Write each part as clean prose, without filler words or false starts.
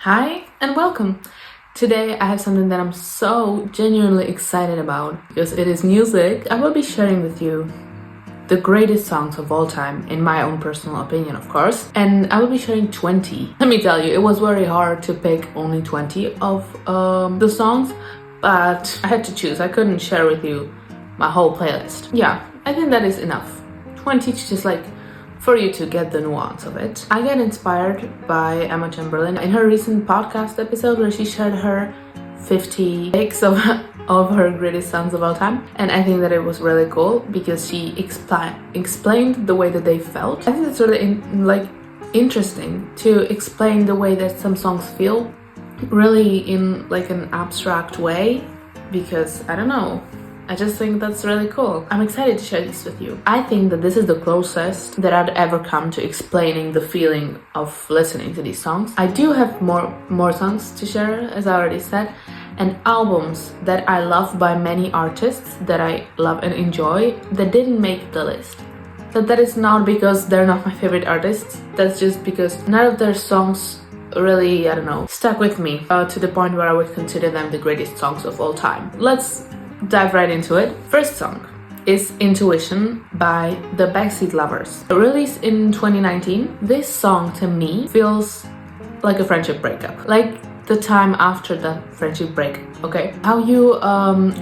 Hi and welcome! Today I have something that I'm so genuinely excited about because it is music. I will be sharing with you the greatest songs of all time, in my own personal opinion, of course. And I will be sharing 20. Let me tell you, it was very hard to pick only 20 of the songs, but I had to choose. I couldn't share with you my whole playlist. Yeah, I think that is enough. 20 to just for you to get the nuance of it. I get inspired by Emma Chamberlain in her recent podcast episode where she shared her 50 picks of her greatest songs of all time, and I think that it was really cool because she explained the way that they felt. I think it's really interesting to explain the way that some songs feel, really in an abstract way, because I don't know, I just think that's really cool. I'm excited to share this with you. I think that this is the closest that I'd ever come to explaining the feeling of listening to these songs. I do have more songs to share, as I already said, and albums that I love by many artists that I love and enjoy that didn't make the list. But that is not because they're not my favorite artists. That's just because none of their songs really, stuck with me to the point where I would consider them the greatest songs of all time. Let's dive right into it. First song is Intuition by the Backseat Lovers. Released in 2019, this song to me feels like a friendship breakup. Like the time after the friendship break, okay? How you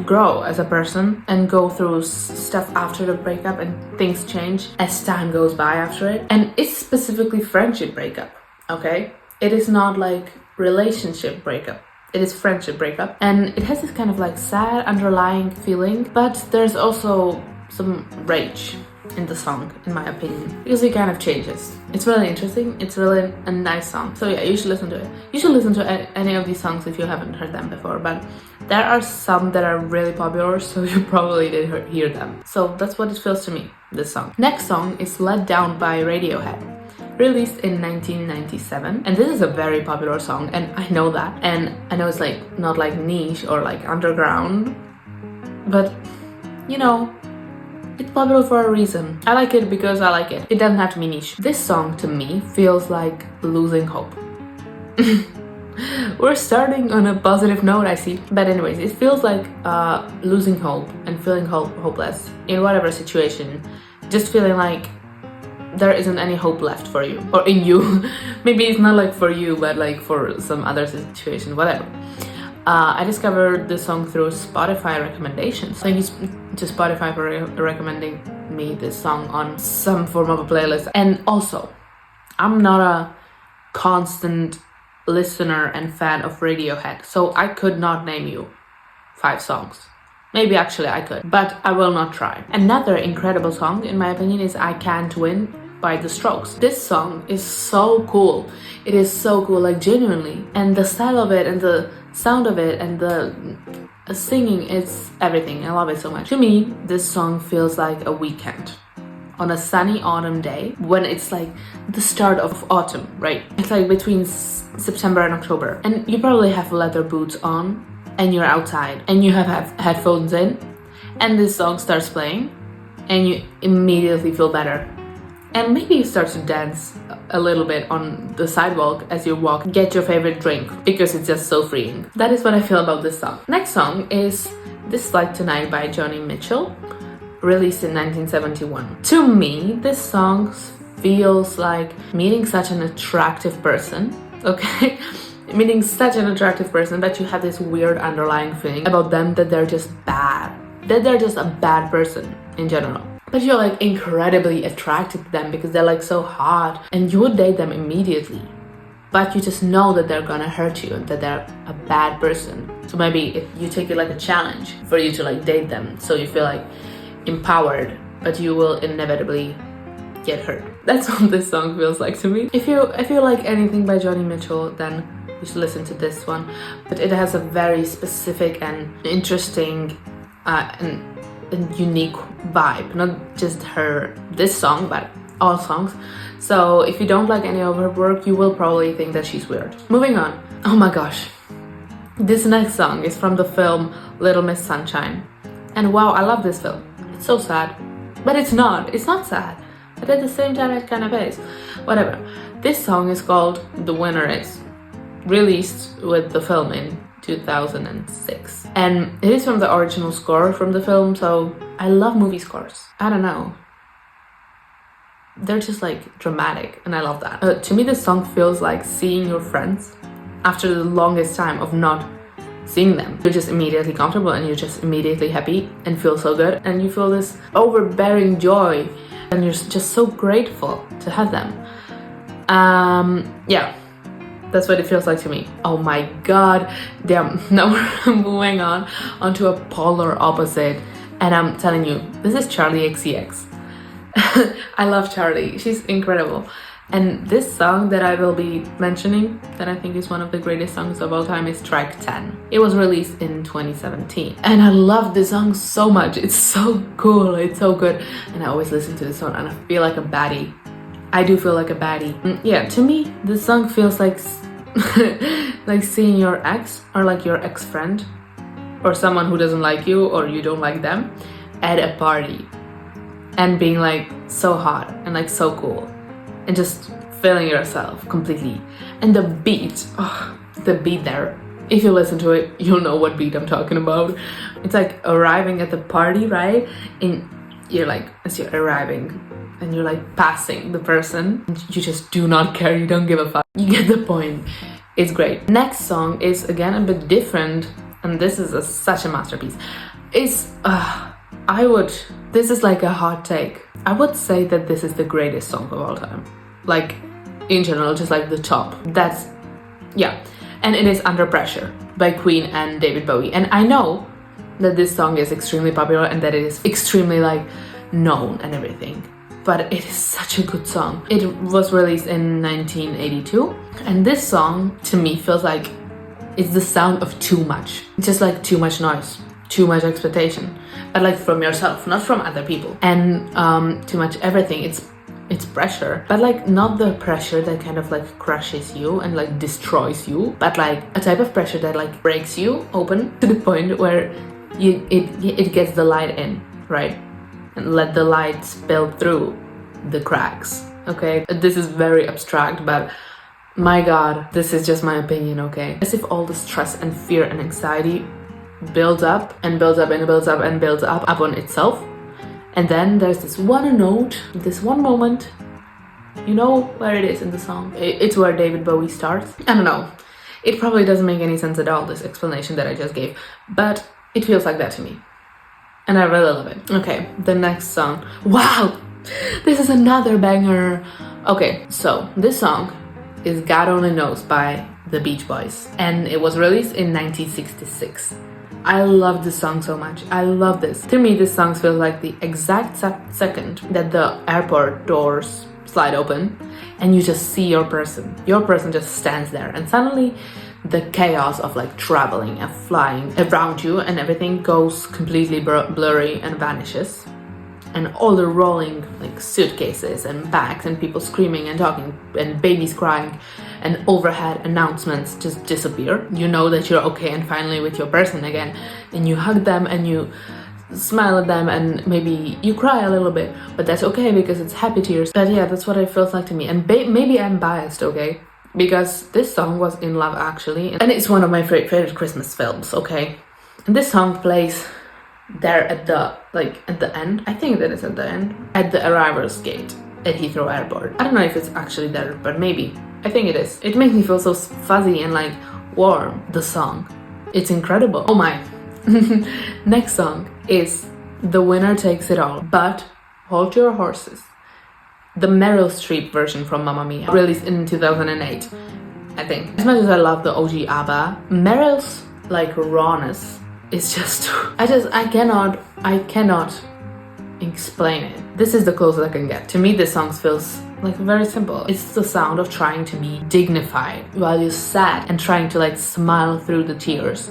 grow as a person and go through stuff after the breakup and things change as time goes by after it. And it's specifically friendship breakup, okay? It is not like relationship breakup. It is friendship breakup, and it has this kind of sad underlying feeling, but there's also some rage in the song, in my opinion, because it kind of changes. It's really interesting. It's really a nice song. So yeah, you should listen to it. You should listen to any of these songs if you haven't heard them before, but there are some that are really popular, so you probably did hear them. So that's what it feels to me, this song. Next song is Let Down by Radiohead. Released in 1997, and this is a very popular song, and I know that, and I know it's not niche or underground, but it's popular for a reason. I like it because I like it. It doesn't have to be niche. This song to me feels like losing hope. We're starting on a positive note, I see. But anyways, it feels like losing hope and feeling hopeless in whatever situation. Just feeling like there isn't any hope left for you, or in you. Maybe it's not for you, but for some other situation, whatever. I discovered this song through Spotify recommendations. Thank you to Spotify for recommending me this song on some form of a playlist. And also, I'm not a constant listener and fan of Radiohead, so I could not name you 5 songs. Maybe actually I could, but I will not try. Another incredible song, in my opinion, is I Can't Win by The Strokes. This song is so cool. It is so cool, genuinely. And the style of it and the sound of it and the singing, it's everything. I love it so much. To me, this song feels like a weekend on a sunny autumn day when it's the start of autumn, right? It's between September and October. And you probably have leather boots on and you're outside and you have headphones in and this song starts playing and you immediately feel better. And maybe you start to dance a little bit on the sidewalk as you walk, get your favorite drink, because it's just so freeing. That is what I feel about this song. Next song is This Like Tonight by Joni Mitchell, released in 1971. To me, this song feels like meeting such an attractive person, okay? Meeting such an attractive person, but you have this weird underlying feeling about them that they're just bad. That they're just a bad person in general. But you're incredibly attracted to them because they're so hot and you would date them immediately. But you just know that they're gonna hurt you and that they're a bad person. So maybe if you take it a challenge for you to date them, so you feel empowered, but you will inevitably get hurt. That's what this song feels like to me. If you like anything by Joni Mitchell, then you should listen to this one. But it has a very specific and interesting and unique vibe, not just this song, but all songs. So if you don't like any of her work, you will probably think that she's weird. Moving on. Oh my gosh, this next song is from the film Little Miss Sunshine, and wow, I love this film. It's so sad, but it's not sad, but at the same time it kind of is. Whatever. This song is called The Winner Is. released with the film in 2006. And it is from the original score from the film, so I love movie scores. I don't know. They're just like dramatic, and I love that. To me, this song feels like seeing your friends after the longest time of not seeing them. You're just immediately comfortable and you're just immediately happy and feel so good, and you feel this overbearing joy and you're just so grateful to have them. Yeah, that's what it feels like to me. Oh my god, damn. Now we're moving on onto a polar opposite, and I'm telling you, this is Charlie XCX. I love Charlie, she's incredible. And this song that I will be mentioning, that I think is one of the greatest songs of all time, is track 10. It was released in 2017. And I love this song so much. It's so cool, it's so good. And I always listen to this song and I feel like a baddie. I do feel like a baddie. Yeah, to me, this song feels like like seeing your ex, or like your ex-friend, or someone who doesn't like you or you don't like them, at a party. And being like so hot and like so cool. And just feeling yourself completely. And the beat, the beat there, if you listen to it, you'll know what beat I'm talking about. It's like arriving at the party, right? And you're like, as you're arriving, and you're like passing the person, and you just do not care, you don't give a fuck. You get the point. It's great. Next song is again a bit different, and this is such a masterpiece. This is like a hot take. I would say that this is the greatest song of all time. Like, in general, just like the top. Yeah. And it is Under Pressure by Queen and David Bowie. And I know that this song is extremely popular and that it is extremely like known and everything. But it is such a good song. It was released in 1982. And this song, to me, feels like it's the sound of too much. Just like too much noise. Too much expectation, but like from yourself, not from other people, and too much everything. It's pressure, but like not the pressure that kind of like crushes you and like destroys you, but like a type of pressure that like breaks you open to the point where it gets the light in, right, and let the light spill through the cracks. Okay, this is very abstract, but my god, this is just my opinion. Okay, as if all the stress and fear and anxiety builds up and builds up and builds up and builds up on itself, and then there's this one note, this one moment, you know where it is in the song. It's where David Bowie starts. I don't know, it probably doesn't make any sense at all, this explanation that I just gave, but it feels like that to me and I really love it. Okay, the next song, wow, this is another banger. Okay, so this song is God Only Knows by the Beach Boys, and it was released in 1966. I love this song so much. I love this. To me, this song feels like the exact second that the airport doors slide open and you just see your person. Your person just stands there, and suddenly the chaos of like traveling and flying around you and everything goes completely blurry and vanishes. And all the rolling like suitcases and bags and people screaming and talking and babies crying and overhead announcements just disappear. You know that you're okay and finally with your person again, and you hug them and you smile at them and maybe you cry a little bit, but that's okay because it's happy tears. But yeah, that's what it feels like to me. And maybe I'm biased, okay, because this song was in Love Actually, and it's one of my favorite Christmas films, okay. And this song plays there at the end. I think that it's at the end, at the arrivals gate at Heathrow Airport. I don't know if it's actually there, but maybe. I think it is. It makes me feel so fuzzy and like warm, the song. It's incredible. Oh my. Next song is The Winner Takes It All, but hold your horses. The Meryl Streep version from Mamma Mia, released in 2008, I think. As much as I love the OG ABBA, Meryl's like rawness is just I cannot explain it. This is the closest I can get. To me, this song feels like very simple. It's the sound of trying to be dignified while you're sad and trying to like smile through the tears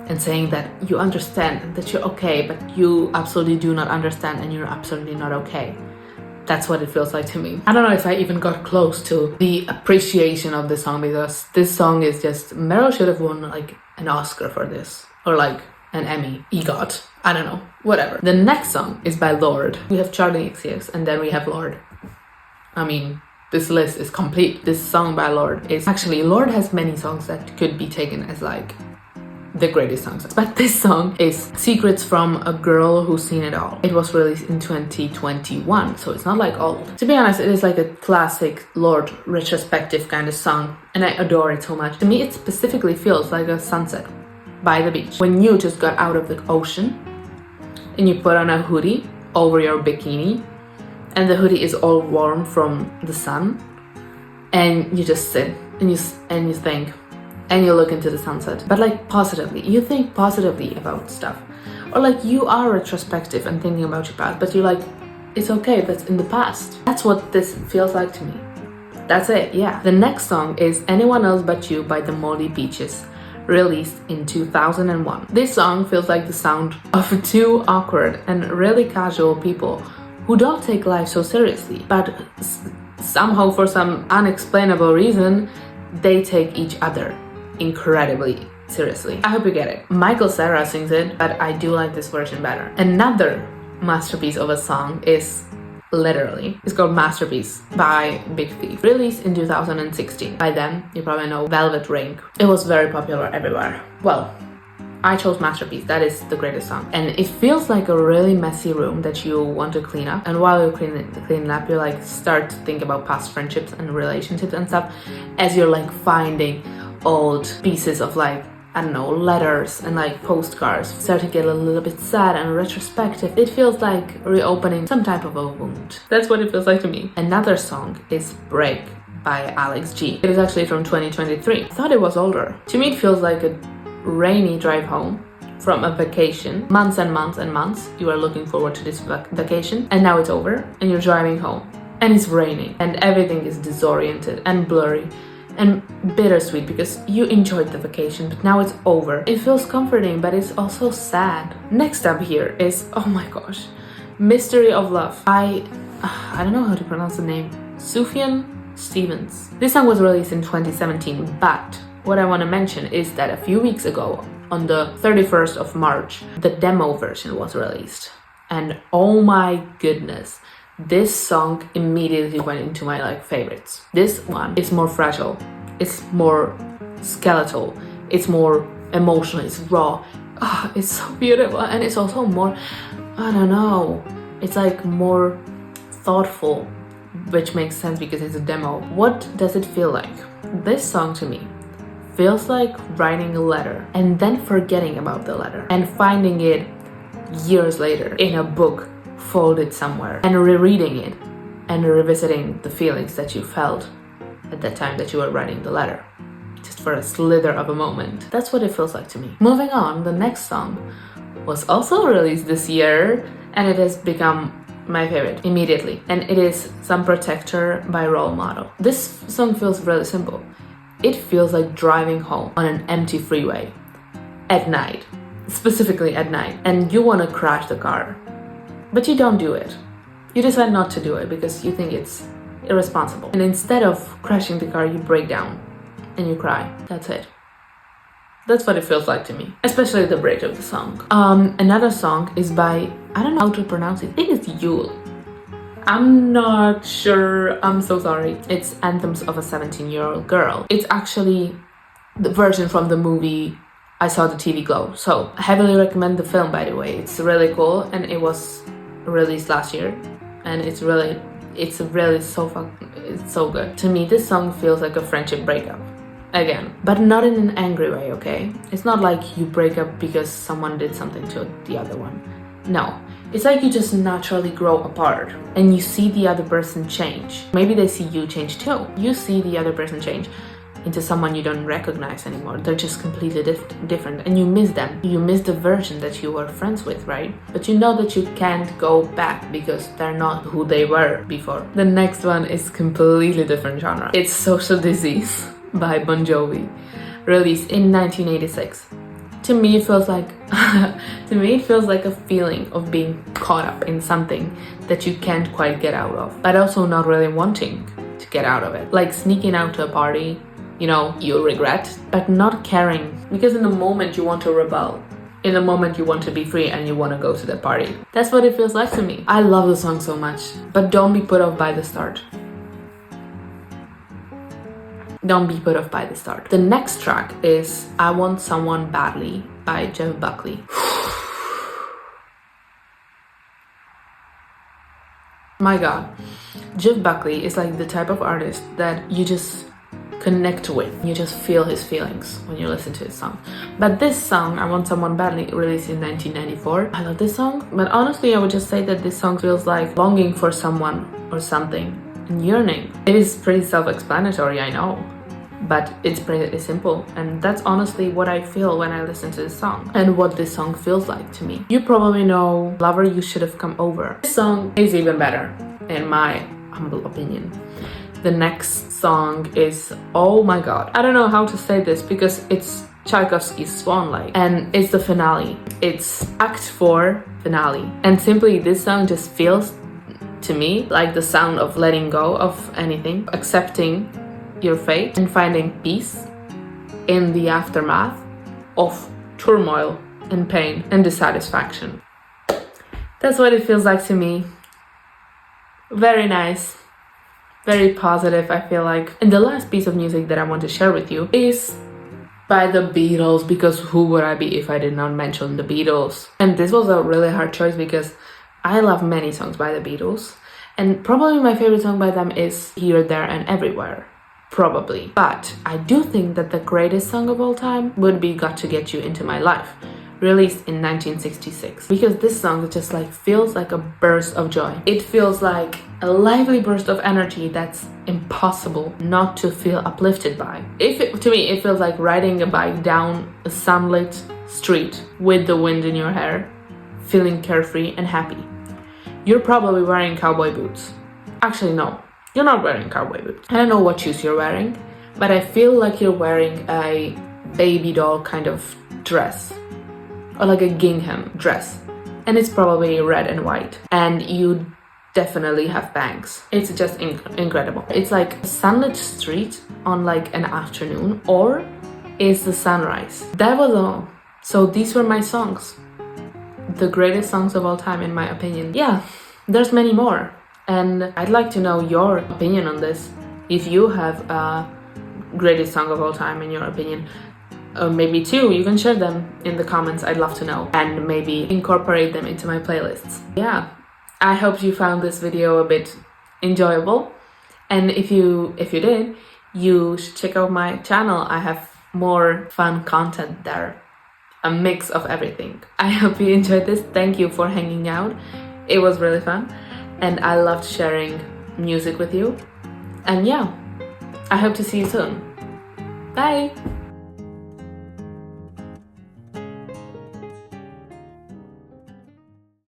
and saying that you understand, that you're okay, but you absolutely do not understand and you're absolutely not okay. That's what it feels like to me. I don't know if I even got close to the appreciation of this song, because this song is just, Meryl should have won like an Oscar for this, or like an Emmy, EGOT, I don't know, whatever. The next song is by Lorde. We have Charlie XCX and then we have Lorde. I mean, this list is complete. This song by Lorde is actually, Lorde has many songs that could be taken as like the greatest songs, but this song is Secrets from a Girl Who's Seen It All. It was released in 2021, so it's not like old. To be honest, it is like a classic Lorde retrospective kind of song, and I adore it so much. To me, it specifically feels like a sunset by the beach. When you just got out of the ocean and you put on a hoodie over your bikini, and the hoodie is all warm from the sun, and you just sit and you think, and you look into the sunset, but like positively. You think positively about stuff, or like you are retrospective and thinking about your past, but you're like, it's okay, that's in the past. That's what this feels like to me. That's it, yeah. The next song is Anyone Else But You by the Moldy Peaches, released in 2001. This song feels like the sound of two awkward and really casual people who don't take life so seriously, but somehow, for some unexplainable reason, they take each other incredibly seriously. I hope you get it. Michael Cera sings it, but I do like this version better. Another masterpiece of a song is Literally. It's called Masterpiece by Big Thief, released in 2016. By then, you probably know Velvet Ring. It was very popular everywhere. Well, I chose Masterpiece. That is the greatest song. And it feels like a really messy room that you want to clean up. And while you're cleaning up, you like start to think about past friendships and relationships and stuff as you're like finding old pieces of like, I don't know, letters and like postcards. Start to get a little bit sad and retrospective. It feels like reopening some type of a wound. That's what it feels like to me. Another song is Break by Alex G. It is actually from 2023. I thought it was older. To me, it feels like a rainy drive home from a vacation. Months and months and months you are looking forward to this vacation, and now it's over and you're driving home and it's raining and everything is disoriented and blurry and bittersweet because you enjoyed the vacation, but now it's over. It feels comforting, but it's also sad. Next up here is, oh my gosh, Mystery of Love. I don't know how to pronounce the name. Sufjan Stevens. This song was released in 2017, but what I want to mention is that a few weeks ago, on the 31st of March, the demo version was released. And oh my goodness, this song immediately went into my like favorites. This one is more fragile, it's more skeletal, it's more emotional, it's raw. It's so beautiful, and it's also more, I don't know, it's like more thoughtful, which makes sense because it's a demo. What does it feel like? This song to me feels like writing a letter and then forgetting about the letter and finding it years later in a book folded somewhere and rereading it and revisiting the feelings that you felt at that time that you were writing the letter, just for a slither of a moment. That's what it feels like to me. Moving on, the next song was also released this year and it has become my favorite immediately, and it is Sun Protector by Role Model. This song feels really simple. It feels like driving home on an empty freeway at night, specifically at night, and you want to crash the car, but you don't do it. You decide not to do it because you think it's irresponsible. And instead of crashing the car, you break down and you cry. That's it. That's what it feels like to me, especially the bridge of the song. Another song is by, I don't know how to pronounce it. I think it's Yule. I'm not sure, I'm so sorry. It's Anthems of a 17-Year-Old Girl. It's actually the version from the movie I Saw the TV Glow. So I heavily recommend the film, by the way. It's really cool and it was released last year. And it's so good. To me, this song feels like a friendship breakup. Again, but not in an angry way, okay? It's not like you break up because someone did something to the other one. No. It's like you just naturally grow apart and you see the other person change. Maybe they see you change too. You see the other person change into someone you don't recognize anymore. They're just completely different and you miss them. You miss the version that you were friends with, right? But you know that you can't go back because they're not who they were before. The next one is completely different genre. It's Social Disease by Bon Jovi, released in 1986. To me, it feels like a feeling of being caught up in something that you can't quite get out of, but also not really wanting to get out of it. Like sneaking out to a party, you know, you regret, but not caring, because in the moment you want to rebel. In the moment you want to be free and you want to go to the party. That's what it feels like to me. I love the song so much, but don't be put off by the start. don't be put off by the start. The next track is I Want Someone Badly by Jeff Buckley. My god, Jeff Buckley is like the type of artist that you just connect with. You just feel his feelings when you listen to his song. But this song, I Want Someone Badly, released in 1994. I love this song, but honestly I would just say that this song feels like longing for someone or something and yearning. It is pretty self-explanatory, I know, but it's pretty simple, and that's honestly what I feel when I listen to this song and what this song feels like to me. You probably know Lover You Should Have Come Over. This song is even better in my humble opinion. The next song is, oh my god, I don't know how to say this because it's Tchaikovsky's Swan Lake and it's the finale. It's Act 4 finale, and simply this song just feels to me like the sound of letting go of anything, accepting your fate and finding peace in the aftermath of turmoil and pain and dissatisfaction. That's what it feels like to me. Very nice, very positive, I feel like. And the last piece of music that I want to share with you is by the Beatles, because who would I be if I did not mention the Beatles? And this was a really hard choice because I love many songs by the Beatles, and probably my favorite song by them is Here, There and Everywhere. Probably. But I do think that the greatest song of all time would be Got to Get You Into My Life, released in 1966. Because this song just like feels like a burst of joy. It feels like a lively burst of energy that's impossible not to feel uplifted by. To me, it feels like riding a bike down a sunlit street with the wind in your hair, feeling carefree and happy. You're probably wearing cowboy boots. Actually, no. You're not wearing cowboy boots. I don't know what shoes you're wearing, but I feel like you're wearing a baby doll kind of dress, or like a gingham dress, and it's probably red and white, and you definitely have bangs. It's just incredible. It's like a sunlit street on like an afternoon, or is the sunrise. That was all. So these were my songs, the greatest songs of all time in my opinion. Yeah, there's many more. And I'd like to know your opinion on this. If you have a greatest song of all time in your opinion, or maybe two, you can share them in the comments. I'd love to know, and maybe incorporate them into my playlists. Yeah, I hope you found this video a bit enjoyable. And if you did, you should check out my channel. I have more fun content there, a mix of everything. I hope you enjoyed this. Thank you for hanging out. It was really fun. And I loved sharing music with you. And yeah, I hope to see you soon. Bye!